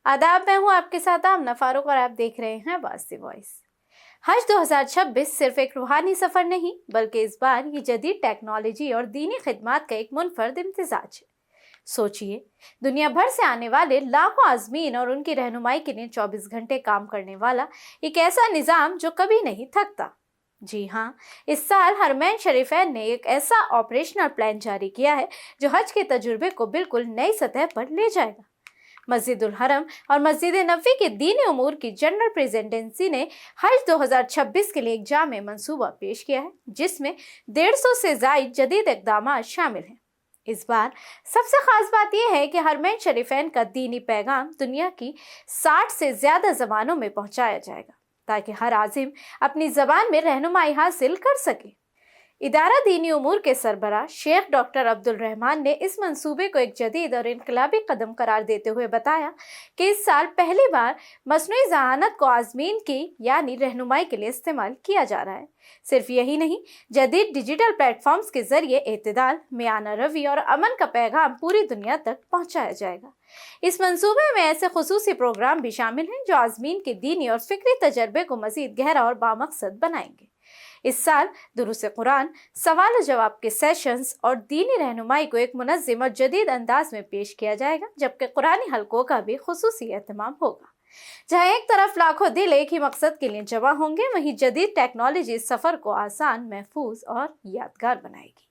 आदाब, मैं हूँ आपके साथ आमना फारूक और आप देख रहे हैं वास्ती वॉइस। हज 2026 सिर्फ एक रूहानी सफर नहीं, बल्कि इस बार ये जदीद टेक्नोलॉजी और दीनी खिदमत का एक मुनफरद इम्तिजाज है। सोचिए, दुनिया भर से आने वाले लाखों आज़मीन और उनकी रहनुमाई के लिए 24 घंटे काम करने वाला एक ऐसा निज़ाम जो कभी नहीं थकता। जी हाँ, इस साल हरमैन शरीफैन ने एक ऐसा ऑपरेशनल प्लान जारी किया है जो हज के तजुर्बे को बिल्कुल नई सतह पर ले जाएगा। मस्जिदुल हरम और मस्जिद नबवी के दीनी उमूर की जनरल प्रेसिडेंसी ने हज 2026 के लिए एक जामे मंसूबा पेश किया है, जिसमें 150 से ज़ायद जदीद इक़दामात शामिल हैं। इस बार सबसे खास बात यह है कि हरमैन शरीफैन का दीनी पैगाम दुनिया की 60 से ज़्यादा ज़बानों में पहुंचाया जाएगा, ताकि हर आज़िम अपनी ज़बान में रहनुमाई हासिल कर सके। इदारा दीनी उमूर के सरबराह शेख डॉक्टर अब्दुल रहमान ने इस मंसूबे को एक जदीद और इनकलाबी कदम करार देते हुए बताया कि इस साल पहली बार मसनूई ज़हानत को आज़मीन की यानी रहनुमाई के लिए इस्तेमाल किया जा रहा है। सिर्फ यही नहीं, जदीद डिजिटल प्लेटफॉर्म्स के जरिए एतदाल, मियाना रवी और अमन का पैगाम पूरी दुनिया तक पहुँचाया जाएगा। इस मंसूबे में ऐसे खुसूसी प्रोग्राम भी शामिल हैं जो आज़मीन के दीनी और फिक्री तजर्बे को मज़ीद गहरा और बामकसद बनाएंगे। इस साल दुरूस कुरान, सवाल और जवाब के सेशंस और दीनी रहनुमाई को एक मुनज़्ज़म और जदीद अंदाज में पेश किया जाएगा, जबकि कुरानी हलकों का भी खुसूसी एहतमाम होगा। जहाँ एक तरफ लाखों दिल एक ही मकसद के लिए जमा होंगे, वहीं जदीद टेक्नोलॉजी इस सफ़र को आसान, महफूज और यादगार बनाएगी।